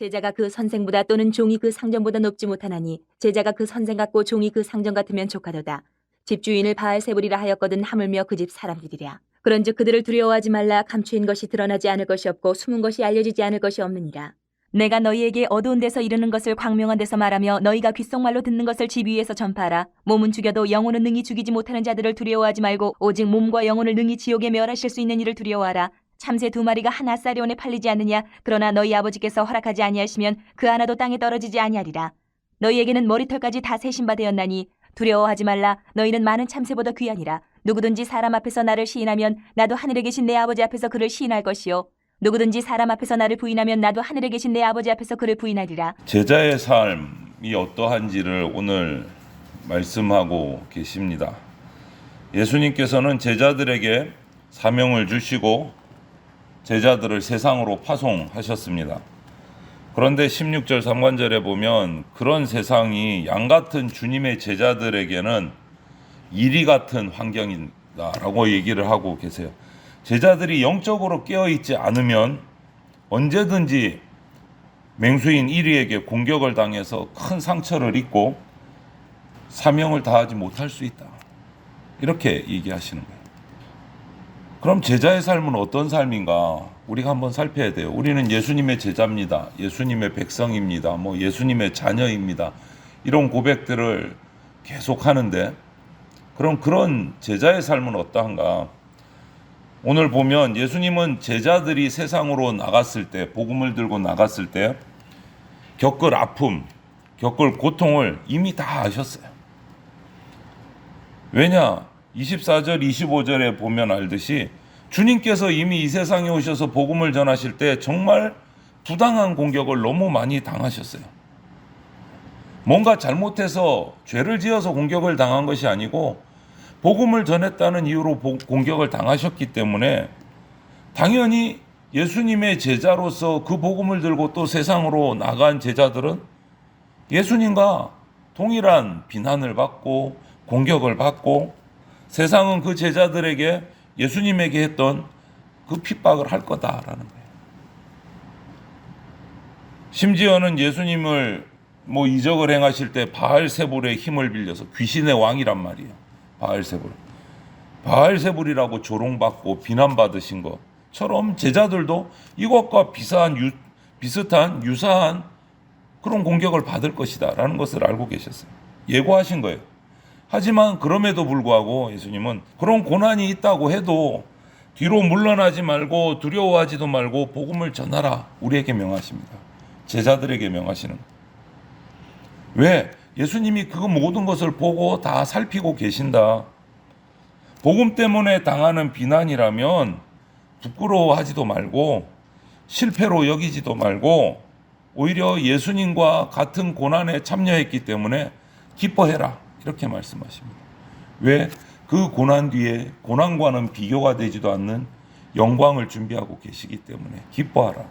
제자가 그 선생보다 또는 종이 그 상전보다 높지 못하나니 제자가 그 선생 같고 종이 그 상전 같으면 족하도다. 집주인을 바알세불이라 하였거든 하물며 그 집 사람들이랴. 그런즉 그들을 두려워하지 말라. 감추인 것이 드러나지 않을 것이 없고 숨은 것이 알려지지 않을 것이 없느니라. 내가 너희에게 어두운 데서 이르는 것을 광명한 데서 말하며 너희가 귓속말로 듣는 것을 집 위에서 전파하라. 몸은 죽여도 영혼은 능히 죽이지 못하는 자들을 두려워하지 말고 오직 몸과 영혼을 능히 지옥에 멸하실 수 있는 이를 두려워하라. 참새 2마리가 한 아사리온에 팔리지 않느냐. 그러나 너희 아버지께서 허락하지 아니하시면 그 하나도 땅에 떨어지지 아니하리라. 너희에게는 머리털까지 다 세신 바 되었나니 두려워하지 말라. 너희는 많은 참새보다 귀하니라. 누구든지 사람 앞에서 나를 시인하면 나도 하늘에 계신 내 아버지 앞에서 그를 시인할 것이요 누구든지 사람 앞에서 나를 부인하면 나도 하늘에 계신 내 아버지 앞에서 그를 부인하리라. 제자의 삶이 어떠한지를 오늘 말씀하고 계십니다. 예수님께서는 제자들에게 사명을 주시고 제자들을 세상으로 파송하셨습니다. 그런데 16절 3관절에 보면 그런 세상이 양같은 주님의 제자들에게는 이리 같은 환경이다라고 얘기를 하고 계세요. 제자들이 영적으로 깨어있지 않으면 언제든지 맹수인 이리에게 공격을 당해서 큰 상처를 입고 사명을 다하지 못할 수 있다. 이렇게 얘기하시는 거예요. 그럼 제자의 삶은 어떤 삶인가? 우리가 한번 살펴야 돼요. 우리는 예수님의 제자입니다. 예수님의 백성입니다. 예수님의 자녀입니다. 이런 고백들을 계속 하는데 그럼 그런 제자의 삶은 어떠한가? 오늘 보면 예수님은 제자들이 세상으로 나갔을 때, 복음을 들고 나갔을 때 겪을 아픔, 겪을 고통을 이미 다 아셨어요. 왜냐? 24절, 25절에 보면 알듯이 주님께서 이미 이 세상에 오셔서 복음을 전하실 때 정말 부당한 공격을 너무 많이 당하셨어요. 뭔가 잘못해서 죄를 지어서 공격을 당한 것이 아니고 복음을 전했다는 이유로 공격을 당하셨기 때문에 당연히 예수님의 제자로서 그 복음을 들고 또 세상으로 나간 제자들은 예수님과 동일한 비난을 받고 공격을 받고 세상은 그 제자들에게 예수님에게 했던 그 핍박을 할 거다라는 거예요. 심지어는 예수님을 이적을 행하실 때 바알세불의 힘을 빌려서 귀신의 왕이란 말이에요. 바알세불이라고 조롱받고 비난받으신 것처럼 제자들도 이것과 비슷한 유사한 그런 공격을 받을 것이다 라는 것을 알고 계셨어요. 예고하신 거예요. 하지만 그럼에도 불구하고 예수님은 그런 고난이 있다고 해도 뒤로 물러나지 말고 두려워하지도 말고 복음을 전하라 우리에게 명하십니다. 제자들에게 명하시는 거예요. 왜? 예수님이 그 모든 것을 보고 다 살피고 계신다. 복음 때문에 당하는 비난이라면 부끄러워하지도 말고 실패로 여기지도 말고 오히려 예수님과 같은 고난에 참여했기 때문에 기뻐해라. 이렇게 말씀하십니다. 왜? 그 고난 뒤에 고난과는 비교가 되지도 않는 영광을 준비하고 계시기 때문에 기뻐하라.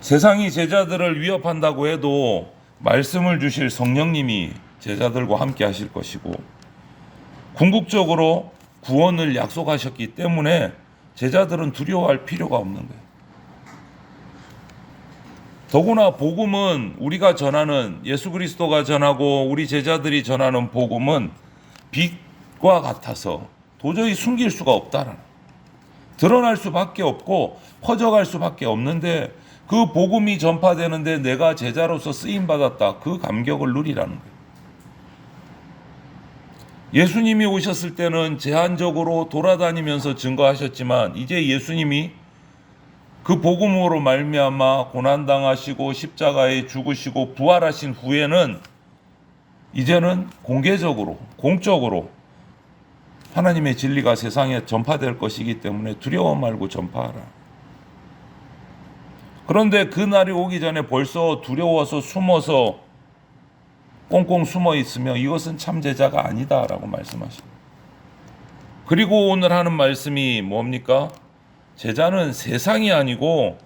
세상이 제자들을 위협한다고 해도 말씀을 주실 성령님이 제자들과 함께 하실 것이고 궁극적으로 구원을 약속하셨기 때문에 제자들은 두려워할 필요가 없는 거예요. 더구나 복음은 우리가 전하는 예수 그리스도가 전하고 우리 제자들이 전하는 복음은 빛과 같아서 도저히 숨길 수가 없다라는 드러날 수밖에 없고 퍼져갈 수밖에 없는데 그 복음이 전파되는데 내가 제자로서 쓰임받았다. 그 감격을 누리라는 거예요. 예수님이 오셨을 때는 제한적으로 돌아다니면서 증거하셨지만 이제 예수님이 그 복음으로 말미암아 고난당하시고 십자가에 죽으시고 부활하신 후에는 이제는 공개적으로 공적으로 하나님의 진리가 세상에 전파될 것이기 때문에 두려워 말고 전파하라. 그런데 그 날이 오기 전에 벌써 두려워서 숨어서 꽁꽁 숨어 있으며 이것은 참 제자가 아니다라고 말씀하십니다. 그리고 오늘 하는 말씀이 뭡니까? 제자는 세상이 아니고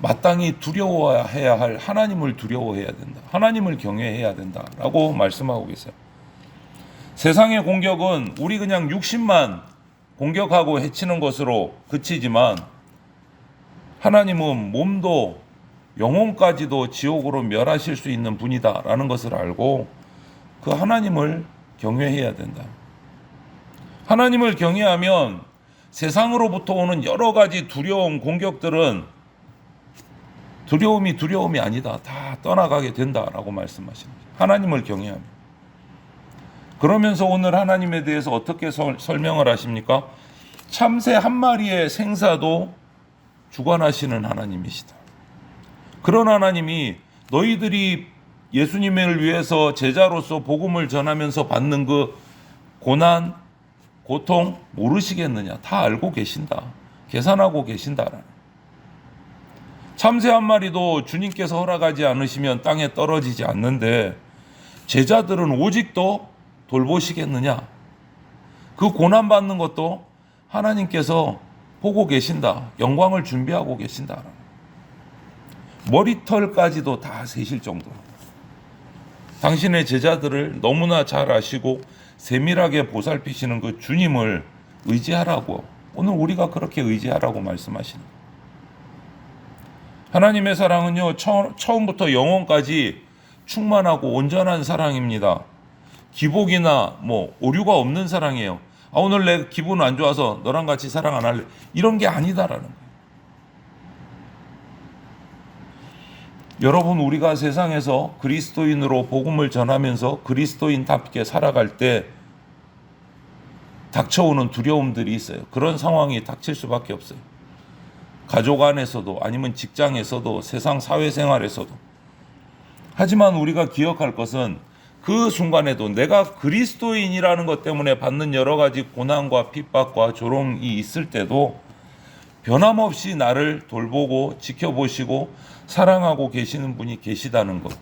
마땅히 두려워해야 할 하나님을 두려워해야 된다. 하나님을 경외해야 된다라고 말씀하고 계세요. 세상의 공격은 우리 그냥 육신만 공격하고 해치는 것으로 그치지만 하나님은 몸도 영혼까지도 지옥으로 멸하실 수 있는 분이다라는 것을 알고 그 하나님을 경외해야 된다. 하나님을 경외하면 세상으로부터 오는 여러 가지 두려움, 공격들은 두려움이 아니다. 다 떠나가게 된다라고 말씀하십니다. 하나님을 경외하면. 그러면서 오늘 하나님에 대해서 어떻게 설명을 하십니까? 참새 한 마리의 생사도 주관하시는 하나님이시다. 그런 하나님이 너희들이 예수님을 위해서 제자로서 복음을 전하면서 받는 그 고난, 고통 모르시겠느냐? 다 알고 계신다. 계산하고 계신다라는. 참새 한 마리도 주님께서 허락하지 않으시면 땅에 떨어지지 않는데 제자들은 오직 더 돌보시겠느냐? 그 고난받는 것도 하나님께서 보고 계신다. 영광을 준비하고 계신다. 머리털까지도 다 세실 정도로 당신의 제자들을 너무나 잘 아시고 세밀하게 보살피시는 그 주님을 의지하라고, 오늘 우리가 그렇게 의지하라고 말씀하시는 거예요. 하나님의 사랑은요, 처음부터 영혼까지 충만하고 온전한 사랑입니다. 기복이나 오류가 없는 사랑이에요. 오늘 내 기분 안 좋아서 너랑 같이 사랑 안 할래, 이런 게 아니다라는 거예요. 여러분, 우리가 세상에서 그리스도인으로 복음을 전하면서 그리스도인답게 살아갈 때 닥쳐오는 두려움들이 있어요. 그런 상황이 닥칠 수밖에 없어요. 가족 안에서도, 아니면 직장에서도, 세상 사회생활에서도. 하지만 우리가 기억할 것은 그 순간에도 내가 그리스도인이라는 것 때문에 받는 여러 가지 고난과 핍박과 조롱이 있을 때도 변함없이 나를 돌보고 지켜보시고 사랑하고 계시는 분이 계시다는 것.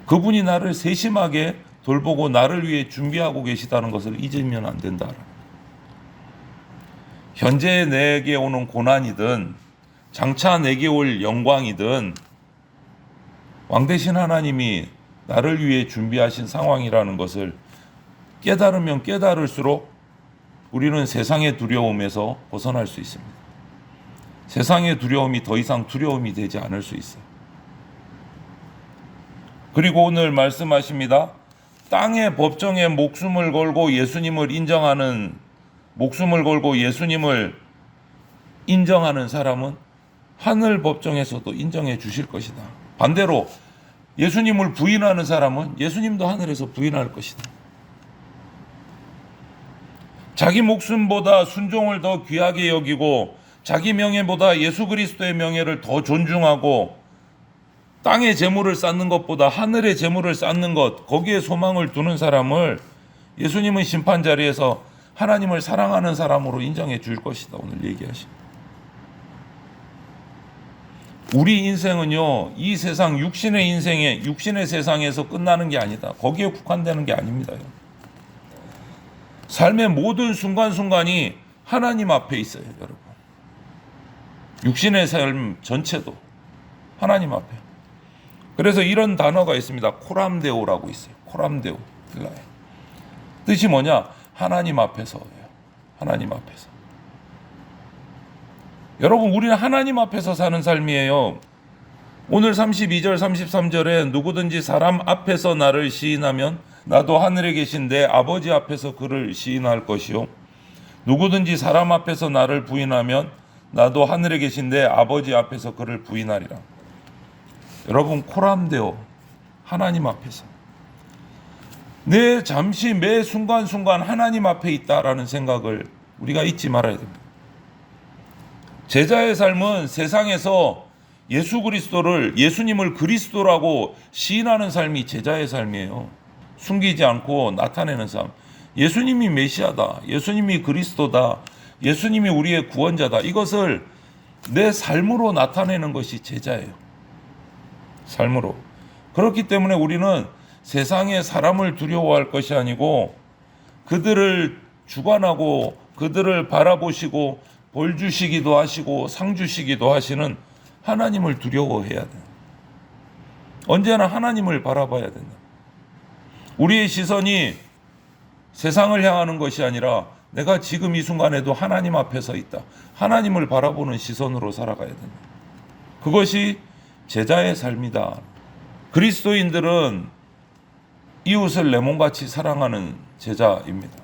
그분이 나를 세심하게 돌보고 나를 위해 준비하고 계시다는 것을 잊으면 안 된다. 현재 내게 오는 고난이든 장차 내게 올 영광이든 왕 대신 하나님이 나를 위해 준비하신 상황이라는 것을 깨달으면 깨달을수록 우리는 세상의 두려움에서 벗어날 수 있습니다. 세상의 두려움이 더 이상 두려움이 되지 않을 수 있어요. 그리고 오늘 말씀하십니다. 땅의 법정에 목숨을 걸고 예수님을 인정하는 사람은 하늘 법정에서도 인정해 주실 것이다. 반대로 예수님을 부인하는 사람은 예수님도 하늘에서 부인할 것이다. 자기 목숨보다 순종을 더 귀하게 여기고 자기 명예보다 예수 그리스도의 명예를 더 존중하고 땅의 재물을 쌓는 것보다 하늘의 재물을 쌓는 것, 거기에 소망을 두는 사람을 예수님은 심판 자리에서 하나님을 사랑하는 사람으로 인정해 줄 것이다. 오늘 얘기하십니다. 우리 인생은요, 이 세상 육신의 세상에서 끝나는 게 아니다. 거기에 국한되는 게 아닙니다. 삶의 모든 순간순간이 하나님 앞에 있어요, 여러분. 육신의 삶 전체도 하나님 앞에. 그래서 이런 단어가 있습니다. 코람데오라고 있어요. 코람데오. 뜻이 뭐냐? 하나님 앞에서예요. 하나님 앞에서. 여러분, 우리는 하나님 앞에서 사는 삶이에요. 오늘 32절 33절에 누구든지 사람 앞에서 나를 시인하면 나도 하늘에 계신 내 아버지 앞에서 그를 시인할 것이요, 누구든지 사람 앞에서 나를 부인하면 나도 하늘에 계신 내 아버지 앞에서 그를 부인하리라. 여러분, 코람데오, 하나님 앞에서. 내 잠시 매 순간순간 하나님 앞에 있다라는 생각을 우리가 잊지 말아야 됩니다. 제자의 삶은 세상에서 예수님을 그리스도라고 시인하는 삶이 제자의 삶이에요. 숨기지 않고 나타내는 삶. 예수님이 메시아다. 예수님이 그리스도다. 예수님이 우리의 구원자다. 이것을 내 삶으로 나타내는 것이 제자예요. 삶으로. 그렇기 때문에 우리는 세상의 사람을 두려워할 것이 아니고 그들을 주관하고 그들을 바라보시고 벌 주시기도 하시고 상 주시기도 하시는 하나님을 두려워해야 된다. 언제나 하나님을 바라봐야 된다. 우리의 시선이 세상을 향하는 것이 아니라 내가 지금 이 순간에도 하나님 앞에 서 있다. 하나님을 바라보는 시선으로 살아가야 된다. 그것이 제자의 삶이다. 그리스도인들은 이웃을 내 몸같이 사랑하는 제자입니다.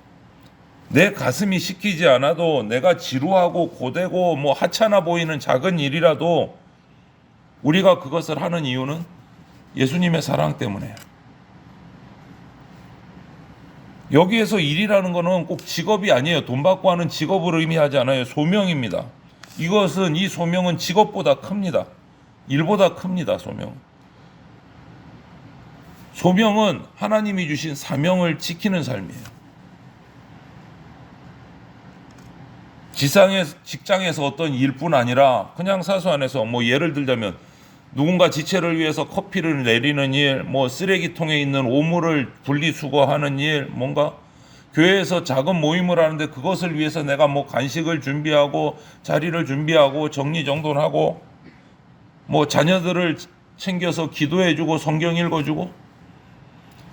내 가슴이 시키지 않아도 내가 지루하고 고되고 하찮아 보이는 작은 일이라도 우리가 그것을 하는 이유는 예수님의 사랑 때문에. 여기에서 일이라는 것은 꼭 직업이 아니에요. 돈 받고 하는 직업을 의미하지 않아요. 소명입니다. 이 소명은 직업보다 큽니다. 일보다 큽니다. 소명은 하나님이 주신 사명을 지키는 삶이에요. 직장에서 어떤 일뿐 아니라 그냥 사소한에서 예를 들자면 누군가 지체를 위해서 커피를 내리는 일, 쓰레기통에 있는 오물을 분리수거하는 일, 뭔가 교회에서 작은 모임을 하는데 그것을 위해서 내가 간식을 준비하고 자리를 준비하고 정리정돈하고 자녀들을 챙겨서 기도해주고 성경 읽어주고,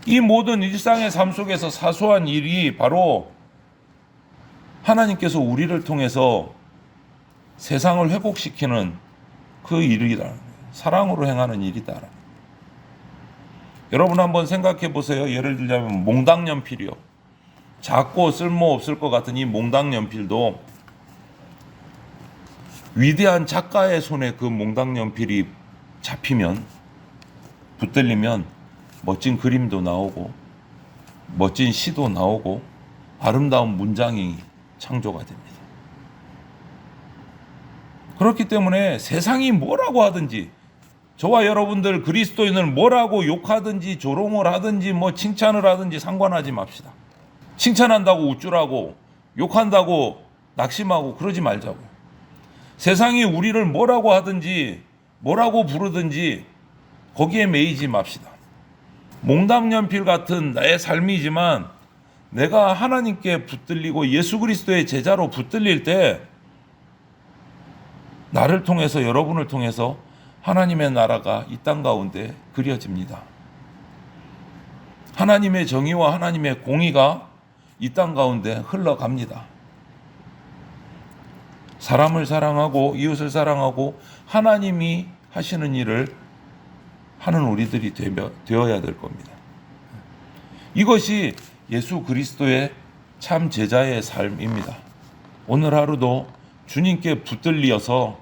이 모든 일상의 삶 속에서 사소한 일이 바로 하나님께서 우리를 통해서 세상을 회복시키는 그 일이다. 사랑으로 행하는 일이다. 여러분 한번 생각해 보세요. 예를 들자면 몽당연필이요. 작고 쓸모없을 것 같은 이 몽당연필도 위대한 작가의 손에 그 몽당연필이 잡히면, 붙들리면 멋진 그림도 나오고 멋진 시도 나오고 아름다운 문장이 창조가 됩니다. 그렇기 때문에 세상이 뭐라고 하든지, 저와 여러분들 그리스도인을 뭐라고 욕하든지 조롱을 하든지 칭찬을 하든지 상관하지 맙시다. 칭찬한다고 우쭐하고 욕한다고 낙심하고 그러지 말자고요. 세상이 우리를 뭐라고 하든지 뭐라고 부르든지 거기에 매이지 맙시다. 몽당연필 같은 나의 삶이지만 내가 하나님께 붙들리고 예수 그리스도의 제자로 붙들릴 때 나를 통해서, 여러분을 통해서 하나님의 나라가 이 땅 가운데 그려집니다. 하나님의 정의와 하나님의 공의가 이 땅 가운데 흘러갑니다. 사람을 사랑하고 이웃을 사랑하고 하나님이 하시는 일을 하는 우리들이 되어야 될 겁니다. 이것이 예수 그리스도의 참 제자의 삶입니다. 오늘 하루도 주님께 붙들려서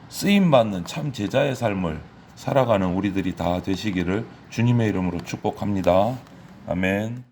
쓰임받는 참 제자의 삶을 살아가는 우리들이 다 되시기를 주님의 이름으로 축복합니다. 아멘.